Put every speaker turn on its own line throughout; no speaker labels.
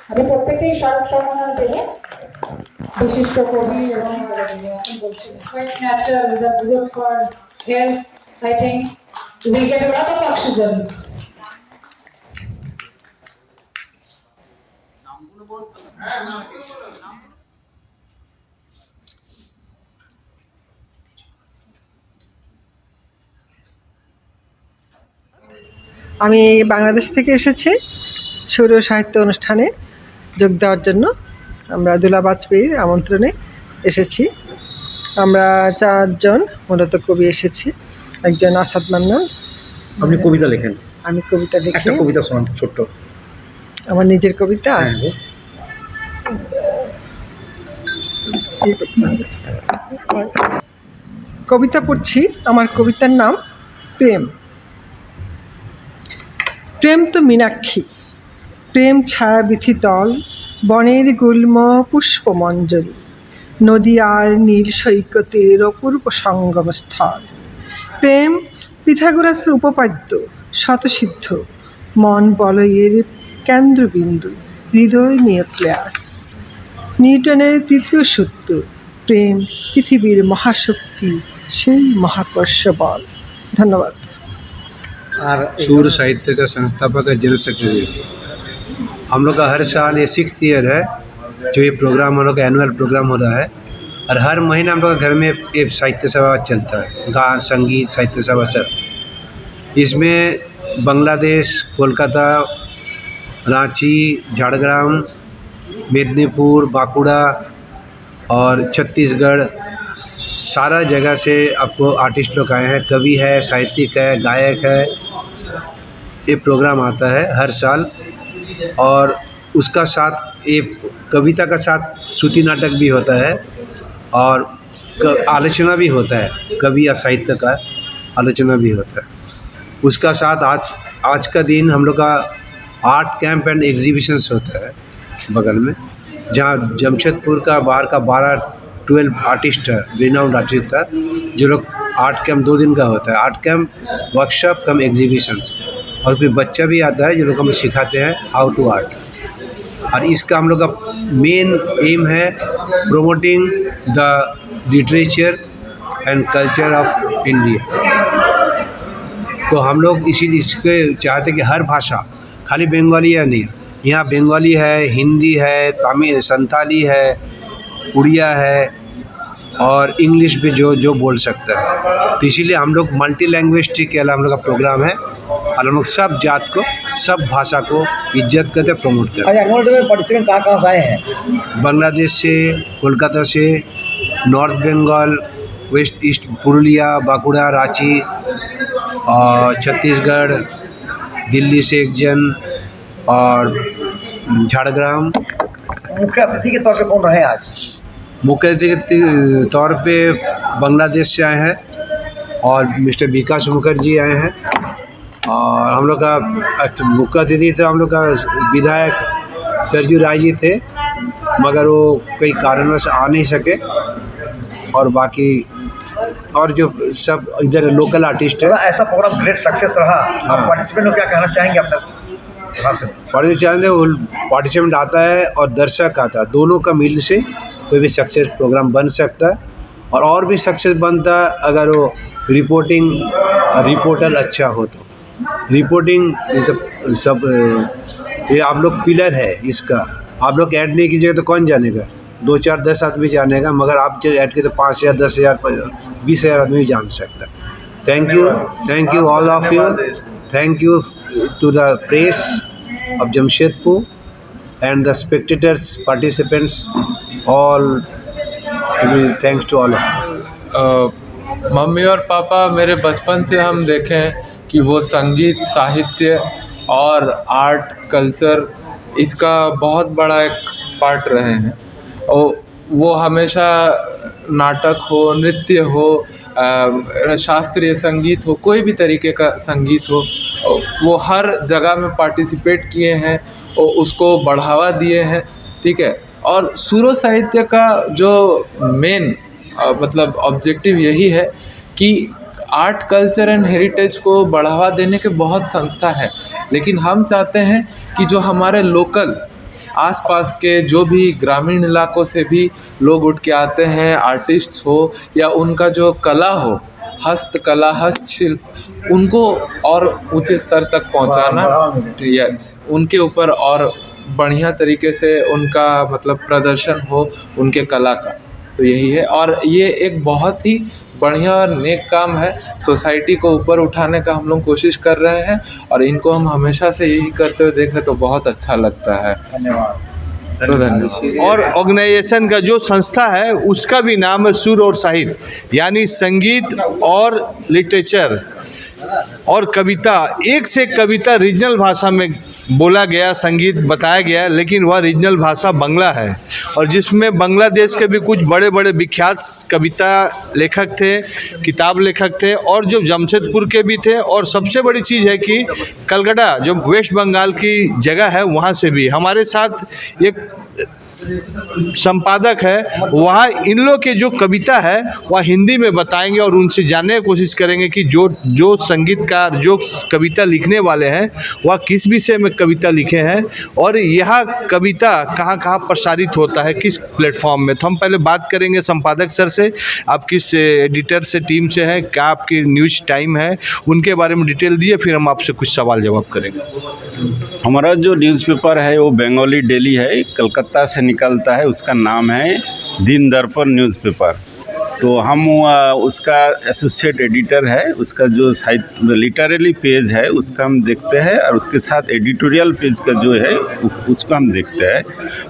আমি প্রত্যেককেই স্মারক সম্মাননা দেব। বিশিষ্ট কবি এবং বলছি natural, that's good for health. I think will get a lot of oxygen.
আমি বাংলাদেশ থেকে এসেছি সৌর সাহিত্য অনুষ্ঠানে যোগ দেওয়ার জন্য। আমরা দুলা বাজপেয়ীর আমন্ত্রণে এসেছি। আমরা 4 জন মূলত কবি এসেছি। একজন আসাদ মান্নান।
আপনি কবিতা লেখেন?
আমি কবিতা লিখি।
একটা কবিতা শোনান ছোট্ট।
আমার নিজের কবিতা? কবিতা পড়ছি। আমার কবিতার নাম প্রেম। প্রেম তো মীনাক্ষী, প্রেম ছায়া বিথিতল, বনের গুল্ম পুষ্পমঞ্জরি, নদী আর নীল সৈকতের অপূর্ব সঙ্গমস্থল। প্রেম পিথাগোরাসের উপপাদ্য, শতসিদ্ধ, মন বলয়ের কেন্দ্রবিন্দু, হৃদয় নিউক্লিয়াস। নিউটনের 3য় সূত্র, প্রেম পৃথিবীর মহাশক্তি, সেই মহাকর্ষ বল। ধন্যবাদ।
और
सूर साहित्य का संस्थापक है, जनरल सेक्रेटरी। हम लोग का हर साल ये 6th ईयर है जो ये प्रोग्राम हम लोग का एनुअल प्रोग्राम हो रहा है, और हर महीना हम लोग के घर में ये साहित्य सभा चलता है, गान संगीत साहित्य सभा सब। इसमें बांग्लादेश, कोलकाता, रांची, झाड़ग्राम, मेदिनीपुर, बांकुड़ा और छत्तीसगढ़, सारा जगह से आपको आर्टिस्ट लोग आए हैं। कवि है, साहित्यिक है, गायक है। ये प्रोग्राम आता है हर साल, और उसका साथ ये कविता का साथ श्रुति नाटक भी होता है, और आलोचना भी होता है। कवि या साहित्य का आलोचना भी होता है। उसका साथ आज का दिन हम लोग का आर्ट कैंप एंड एग्जीबिशंस होता है बगल में, जहाँ जमशेदपुर का बाहर का 12 आर्टिस्ट है, रिनाउंड आर्टिस्ट था, जो लोग आर्ट कैंप 2 दिन का होता है। आर्ट कैंप वर्कशॉप कम एग्जीबिशंस, और कोई बच्चा भी आता है जो लोग हम सिखाते हैं हाउ टू आर्ट। और इसका हम लोग का मेन एम है promoting the literature and culture of India. तो हम लोग इसीलिए इसके चाहते हैं कि हर भाषा, खाली बंगाली या नहीं, यहाँ बंगाली है, हिंदी है, तमिल, संथाली है, उड़िया है, और इंग्लिश भी जो बोल सकता है। तो इसीलिए हम लोग मल्टी लैंग्वेज के हम लोग का प्रोग्राम है, और हम लोग सब जात को, सब भाषा को इज्जत करते, प्रमोट करते हैं।
पार्टिसिपेंट कहाँ से आए हैं?
बांग्लादेश से, कोलकाता से, north Bengal, west east Purulia, Bankura, Ranchi, और छत्तीसगढ़, दिल्ली से एक जन, और झाड़ग्राम।
मुख्य अतिथि के तौर पे कौन रहे आज?
मुख्य अतिथि के तौर पे बांग्लादेश से आए हैं, और मिस्टर विकास मुखर्जी आए हैं। और हम लोग का मुख्य अतिथि तो हम लोग का विधायक सरजू राय जी थे, मगर वो कई कारणों से आ नहीं सके। और बाकी और जो सब इधर लोकल आर्टिस्ट है।
ऐसा प्रोग्राम ग्रेट सक्सेस रहा।
हाँ।
पार्टिसिपेंट को क्या कहना चाहेंगे अपने?
पार्टिसिपेंट आता है और दर्शक आता है, दोनों का मिल से कोई भी सक्सेस प्रोग्राम बन सकता है। और भी सक्सेस बनता है अगर वो रिपोर्टर अच्छा हो। तो रिपोर्टिंग सब ये आप लोग पिलर है इसका। आप लोग ऐड नहीं कीजिएगा तो कौन जानेगा? 2, 4, 10 आदमी जानेगा, मगर आप जो ऐड किए तो 5,000, 10,000, 20,000 आदमी जान सकता है। Thank you all of you. Thank you to the press of Jamshedpur and the spectators, participants, all. Thanks to all of you.
Mummy और पापा मेरे बचपन से हम देखें कि वो संगीत, साहित्य और आर्ट कल्चर इसका बहुत बड़ा एक पार्ट रहे हैं। और वो हमेशा नाटक हो, नृत्य हो, शास्त्रीय संगीत हो, कोई भी तरीके का संगीत हो, वो हर जगह में पार्टिसिपेट किए हैं और उसको बढ़ावा दिए हैं। ठीक है। और सूरो साहित्य का जो मेन मतलब ऑब्जेक्टिव यही है कि आर्ट कल्चर एंड हेरिटेज को बढ़ावा देने के बहुत संस्था है, लेकिन हम चाहते हैं कि जो हमारे लोकल आसपास के जो भी ग्रामीण इलाकों से भी लोग उठ के आते हैं, आर्टिस्ट्स हो या उनका जो कला हो, हस्तकला, हस्तशिल्प, उनको और ऊंचे स्तर तक पहुंचाना, या उनके ऊपर और बढ़िया तरीके से उनका मतलब प्रदर्शन हो उनके कला का। तो यही है, और ये एक बहुत ही बढ़िया और नेक काम है। सोसाइटी को ऊपर उठाने का हम लोग कोशिश कर रहे हैं और इनको हम हमेशा से यही करते हुए देख रहे, तो बहुत अच्छा लगता है। धन्यवाद।
और ऑर्गेनाइजेशन का जो संस्था है उसका भी नाम है सुर और साहित्य, यानी संगीत और लिटरेचर और कविता, एक से एक कविता रीजनल भाषा में बोला गया, संगीत बताया गया, लेकिन वह रीजनल भाषा बांग्ला है। और जिसमें बांग्लादेश के भी कुछ बड़े बड़े विख्यात कविता लेखक थे, किताब लेखक थे, और जो जमशेदपुर के भी थे। और सबसे बड़ी चीज़ है कि कलकत्ता जो वेस्ट बंगाल की जगह है वहाँ से भी हमारे साथ एक संपादक है, वहाँ इन लोग के जो कविता है वह हिंदी में बताएंगे और उनसे जानने की कोशिश करेंगे कि जो संगीतकार, जो कविता लिखने वाले हैं वह किस विषय में कविता लिखे हैं और यह कविता कहाँ कहाँ प्रसारित होता है, किस प्लेटफॉर्म में। तो हम पहले बात करेंगे संपादक सर से, आप किस एडिटर से टीम से हैं, क्या आपकी न्यूज़ टाइम है, उनके बारे में डिटेल दिए, फिर हम आपसे कुछ सवाल जवाब करेंगे।
हमारा जो न्यूज़पेपर है वो बंगाली डेली है, कलकत्ता से निकलता है, उसका नाम है दिन दर्पण न्यूज़पेपर। तो हम उसका एसोसिएट एडिटर है, उसका जो साहित्य लिटरेरी पेज है उसका हम देखते हैं और उसके साथ एडिटोरियल पेज का जो है उसको हम देखते हैं।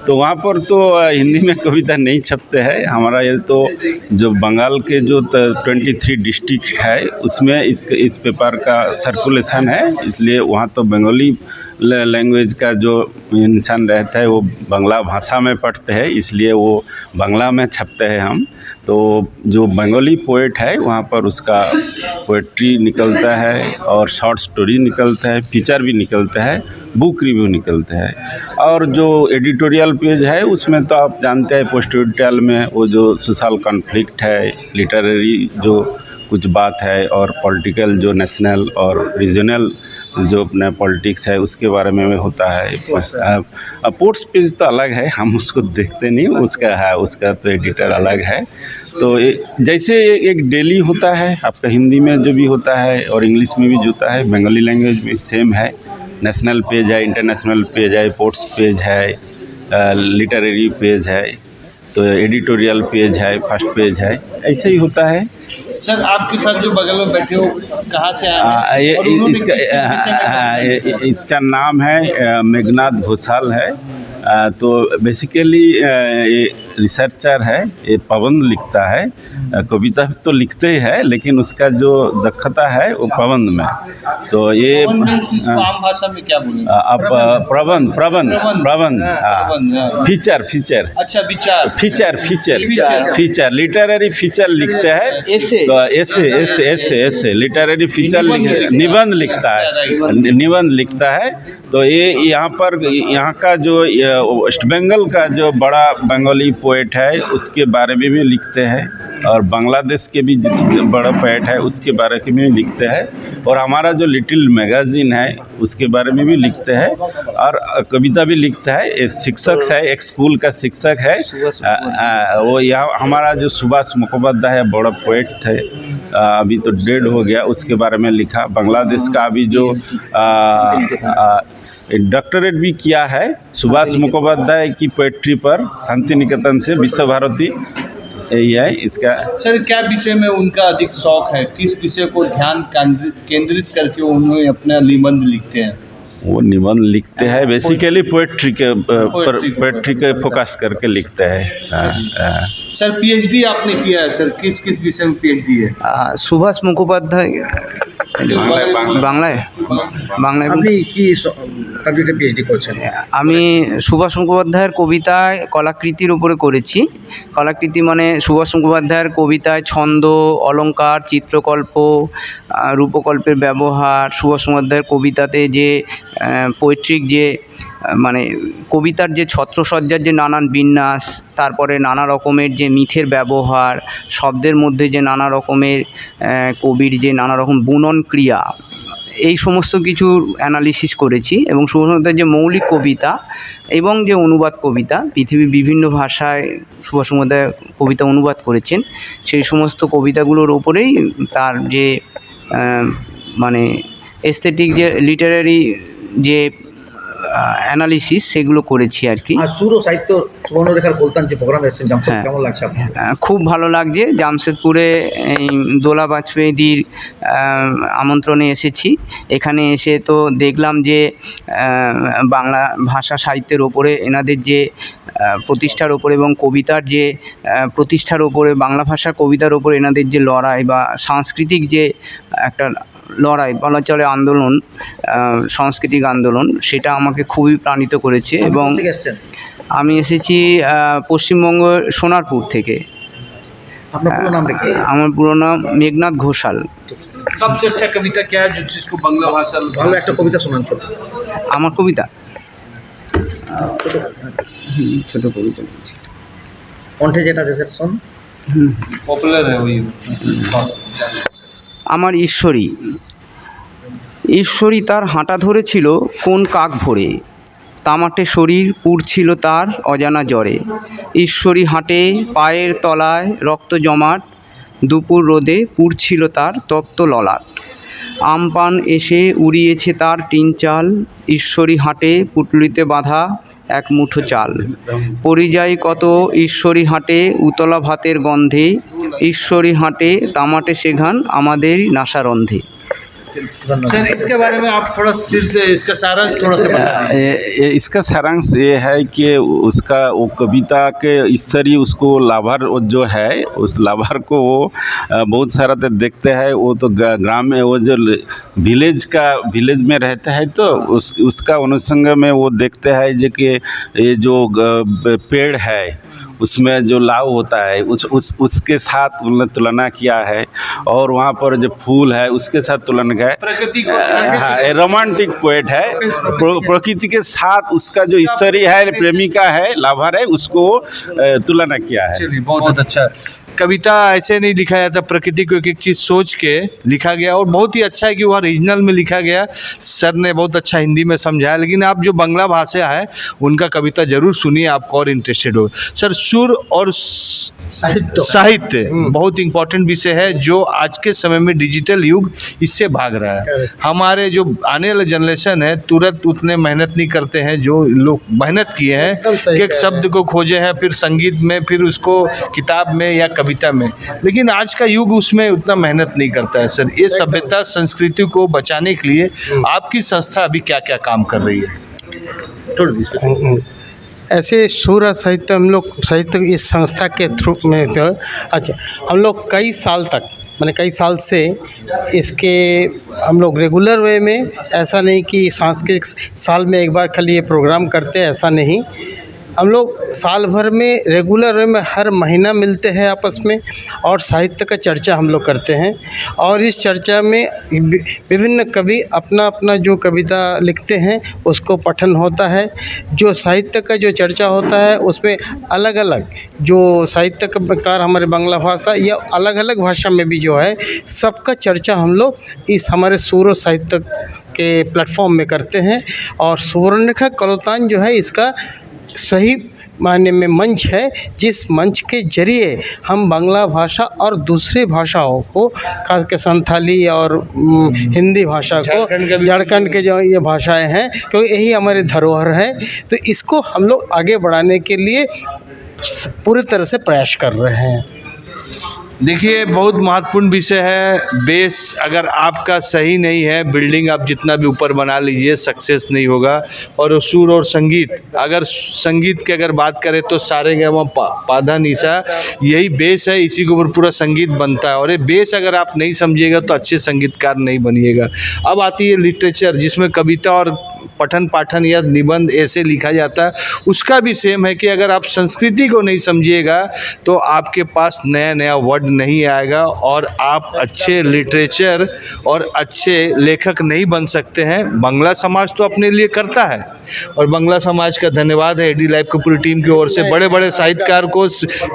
तो वहाँ पर तो हिंदी में कविता नहीं छपते हैं। हमारा ये तो जो बंगाल के जो 23 डिस्ट्रिक्ट है उसमें इस पेपर का सर्कुलेशन है, इसलिए वहाँ तो बंगाली लैंग्वेज का जो इंसान रहता है वो बांग्ला भाषा में पढ़ते हैं, इसलिए वो बांग्ला में छपते हैं हम। तो जो बंगाली पोएट है वहाँ पर उसका पोएट्री निकलता है और शॉर्ट स्टोरी निकलता है, फीचर भी निकलता है, बुक रिव्यू निकलते हैं। और जो एडिटोरियल पेज है उसमें तो आप जानते हैं पोस्ट एडिटोरियल में वो जो सोशल कॉन्फ्लिक्ट है, लिटरेरी जो कुछ बात है और पॉलिटिकल जो नेशनल और रीजनल जो अपना पॉलिटिक्स है उसके बारे में होता है। पोस्ट पेज तो अलग है, हम उसको देखते नहीं, उसका है, उसका तो एडिटर अलग है। तो जैसे एक डेली होता है आपका हिंदी में जो भी होता है और इंग्लिश में भी जो होता है, बंगाली लैंग्वेज में सेम है। नेशनल पेज है, इंटरनेशनल पेज है, पोस्ट पेज है, लिटरेरी पेज है, तो एडिटोरियल पेज है, फर्स्ट पेज है, ऐसे ही होता है।
सर आपके साथ जो बगल में बैठे हो कहाँ से आए हैं?
इसका नाम है मेघनाथ घोषाल है। तो बेसिकली ये रिसर्चर है, ये प्रबंध लिखता है, कविता तो लिखते ही है लेकिन उसका जो दक्षता है वो प्रबंध में। तो ये
आम भाषा में क्या बोलेंगे
आप प्रबंध फीचर
अच्छा विचार
फीचर लिटरेरी फीचर लिखते हैं। तो ऐसे लिटरेरी फीचर निबंध लिखता है। तो ये यहाँ का जो वेस्ट बंगाल का जो बड़ा बंगाली पोएट है उसके बारे में भी लिखते हैं और बांग्लादेश के भी बड़ा पोएट है उसके बारे में भी लिखते हैं और हमारा जो लिटिल मैगजीन है उसके बारे में भी लिखते हैं और कविता भी लिखता है। एक शिक्षक है, एक स्कूल का शिक्षक है, वो यहाँ हमारा जो सुभाष मुखोपाध्याय बड़ा पोएट थे, अभी तो डेड हो गया, उसके बारे में लिखा। बांग्लादेश का अभी जो डॉक्टरेट भी किया है सुभाष मुखोपाध्याय की पोएट्री पर शांति निकेतन से, विश्व भारती, यही है इसका।
सर क्या विषय में उनका अधिक शौक है, किस विषय को ध्यान केंद्रित करके उन्होंने अपना निबंध लिखते हैं?
वो निबंध लिखते हैं बेसिकली पोएट्री के फोकस करके लिखते हैं।
सर पीएचडी आपने किया है सर, किस किस विषय में पीएचडी है?
সুভাষ মুখোপাধ্যায় বাংলায়
আপনি কি সাবজেক্টে পিএইচডি করছেন?
আমি সুভাষ মুখোপাধ্যায়ের কবিতায় কলাকৃতির উপরে করেছি। কলাকৃতি মানে সুভাষ মুখোপাধ্যায়ের কবিতায় ছন্দ, অলঙ্কার, চিত্রকল্প, রূপকল্পের ব্যবহার, সুভাষ মুখোপাধ্যায়ের কবিতাতে যে পোয়েট্রিক যে মানে কবিতার যে ছত্রসজ্জার যে নানান বিন্যাস, তারপরে নানা রকমের যে মিথের ব্যবহার, শব্দের মধ্যে যে নানা রকমের কবির যে নানা রকম বুনন ক্রিয়া, এই সমস্ত কিছুর অ্যানালিসিস করেছি এবং সুভাষ মুখোপাধ্যায়ের যে মৌলিক কবিতা এবং যে অনুবাদ কবিতা, পৃথিবীর বিভিন্ন ভাষায় সুভাষ মুখোপাধ্যায় কবিতা অনুবাদ করেছেন, সেই সমস্ত কবিতাগুলোর ওপরেই তার যে মানে এস্থেটিক যে লিটারারি যে অ্যানালিসিস সেগুলো করেছি আর কি।
আর সুর ও সাহিত্য সুবর্ণরেখার কলতান যে প্রোগ্রাম এসেছেন জামশেদ,
হ্যাঁ।
কেমন লাগছে আপনার?
খুব ভালো লাগছে। জামশেদপুরে এই দোলা বাজপেয়ীদির আমন্ত্রণে এসেছি। এখানে এসে তো দেখলাম যে বাংলা ভাষা সাহিত্যের ওপরে এনাদের যে প্রতিষ্ঠার ওপরে এবং কবিতার যে প্রতিষ্ঠার ওপরে, বাংলা ভাষার কবিতার ওপরে এনাদের যে লড়াই বা সাংস্কৃতিক যে একটা লড়াই বলা চলে, আন্দোলন, সাংস্কৃতিক আন্দোলন, সেটা আমাকে খুবই প্রাণিত করেছে। এবং
কোথা থেকে এসেছেন?
আমি এসেছি পশ্চিমবঙ্গ সোনারপুর থেকে।
আপনার পুরো নাম রেখে?
আমার পুরো নাম মেঘনাথ ঘোষাল।
सबसे अच्छा कविता क्या है जो जिसको बांग्ला भाषा
ভালো একটা কবিতা শোনান ছোট।
আমার কবিতা ছোট কবিতা
কণ্ঠে যেটা আছে সেটা শোন।
पॉपुलर है वही।
আমার ঈশ্বরী। ঈশ্বরী তার হাঁটা ধরেছিল কোন কাক ভরে, তামাটে শরীর পুড়ছিল তার অজানা জ্বরে। ঈশ্বরী হাঁটে পায়ের তলায় রক্ত জমাট, দুপুর রোদে পুড়ছিল তার তপ্ত ললাট। আমপান এসে উড়িয়েছে তার টিন চাল, ঈশ্বরী হাঁটে পুটলিতে বাঁধা এক মুঠো চাল। পরিযায়ী কত ঈশ্বরী হাঁটে উতলা ভাতের গন্ধে, ঈশ্বরী হাঁটে তামাটে সেঘান আমাদের নাসারন্ধে।
सर इसके बारे में आप थोड़ा सिर से इसका सारांश थोड़ा सा बताएं।
इसका सारांश ये है कि उसका वो कविता के स्तरीय उसको लाभार जो है, उस लाभार को वो बहुत सारा तो देखते हैं। वो तो ग्राम में वो जो विलेज में रहते हैं, तो उसका अनुसंग में वो देखते हैं जो कि ये जो पेड़ है उसमें जो लाभ होता है उसके साथ उन्होंने तुलना किया है। और वहाँ पर जो फूल है उसके साथ तुलना है।
प्रकृति को
हाँ, रोमांटिक पोएट है। प्रकृति के साथ उसका जो ईश्वरी है, प्रेमिका है, लाभार है, उसको तुलना किया है।
चलिए बहुत अच्छा। कविता ऐसे नहीं लिखा जाता, प्रकृति को एक एक चीज़ सोच के लिखा गया और बहुत ही अच्छा है कि वह रीजनल में लिखा गया। सर ने बहुत अच्छा हिंदी में समझाया, लेकिन आप जो बांग्ला भाषा है उनका कविता जरूर सुनिए, आपको और इंटरेस्टेड हो। सर सुर और साहित्य बहुत इम्पोर्टेंट विषय है जो आज के समय में डिजिटल युग इससे भाग रहा है। हमारे जो आने वाला जनरेशन है तुरंत उतने मेहनत नहीं करते हैं जो लोग मेहनत किए हैं कि एक शब्द को खोजे हैं, फिर संगीत में, फिर उसको किताब में या कविता में। लेकिन आज का युग उसमें उतना मेहनत नहीं करता है। सर ये सभ्यता संस्कृति को बचाने के लिए आपकी संस्था अभी क्या क्या काम कर रही है?
ऐसे सुर और साहित्य हम लोग साहित्य इस संस्था के थ्रू में जो अच्छा हम लोग कई साल तक मैंने कई साल से इसके हम लोग रेगुलर वे में, ऐसा नहीं कि सांस्कृतिक साल में एक बार खाली ये प्रोग्राम करते हैं, ऐसा नहीं। हम लोग साल भर में रेगुलर वे में हर महीना मिलते हैं आपस में और साहित्य का चर्चा हम लोग करते हैं। और इस चर्चा में विभिन्न कवि अपना अपना जो कविता लिखते हैं उसको पठन होता है। जो साहित्य का जो चर्चा होता है उसमें अलग अलग जो साहित्यकार हमारे बांग्ला भाषा या अलग अलग भाषा में भी जो है सबका चर्चा हम लोग इस हमारे सुर और साहित्य के प्लेटफॉर्म में करते हैं। और सुवर्णरेखा कलतान जो है इसका सही मायने में मंच है, जिस मंच के जरिए हम बांग्ला भाषा और दूसरी भाषाओं को खास कर संथाली और हिंदी भाषा को, झारखंड के जो ये भाषाएं हैं, क्योंकि यही हमारे धरोहर है, तो इसको हम लोग आगे बढ़ाने के लिए पूरी तरह से प्रयास कर रहे हैं।
देखिए बहुत महत्वपूर्ण विषय है। बेस अगर आपका सही नहीं है, बिल्डिंग आप जितना भी ऊपर बना लीजिए सक्सेस नहीं होगा। और सुर और संगीत, अगर संगीत की अगर बात करें तो सारे गा मा पा धा नी सा यही बेस है, इसी के ऊपर पूरा संगीत बनता है। और ये बेस अगर आप नहीं समझिएगा तो अच्छे संगीतकार नहीं बनिएगा। अब आती है लिटरेचर जिसमें कविता और पठन पाठन या निबंध ऐसे लिखा जाता है, उसका भी सेम है कि अगर आप संस्कृति को नहीं समझिएगा तो आपके पास नया नया वर्ड नहीं आएगा और आप अच्छे लिटरेचर और अच्छे लेखक नहीं बन सकते हैं। बांग्ला समाज तो अपने लिए करता है और बांग्ला समाज का धन्यवाद है एडी लाइव की पूरी टीम की ओर से। बड़े बड़े साहित्यकार को,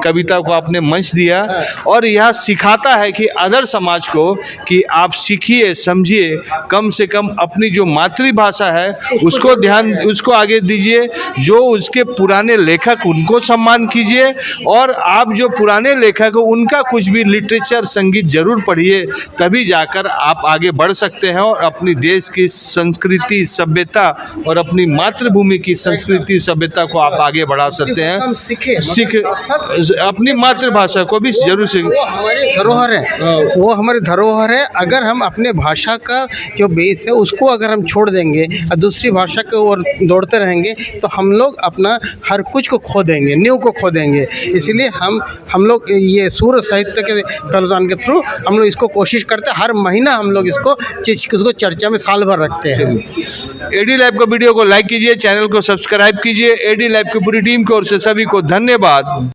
कविता को आपने मंच दिया और यह सिखाता है कि अदर समाज को कि आप सीखिए, समझिए, कम से कम अपनी जो मातृभाषा है उसको ध्यान, उसको आगे दीजिए। जो उसके पुराने लेखक उनको सम्मान कीजिए और आप जो पुराने लेखक हो उनका कुछ भी लिटरेचर, संगीत जरूर पढ़िए, तभी जाकर आप आगे बढ़ सकते हैं और अपनी देश की संस्कृति, सभ्यता और अपनी मातृभूमि की संस्कृति, सभ्यता को आप आगे बढ़ा सकते हैं। सीख अपनी मातृभाषा को भी जरूर सीख।
वो हमारी धरोहर है, वो हमारी धरोहर है। अगर हम अपने भाषा का जो बेस है उसको अगर हम छोड़ देंगे और दूसरी भाषा की ओर दौड़ते रहेंगे तो हम लोग अपना हर कुछ को खो देंगे, नींव को खो देंगे। इसलिए हम लोग ये सूर साहित्य के कलादान के थ्रू हम लोग इसको कोशिश करते हैं। हर महीना हम लोग इसको चर्चा में साल भर रखते हैं।
एडी लाइव का वीडियो को लाइक कीजिए, चैनल को सब्सक्राइब कीजिए। एडी लाइव की पूरी टीम की ओर से सभी को धन्यवाद।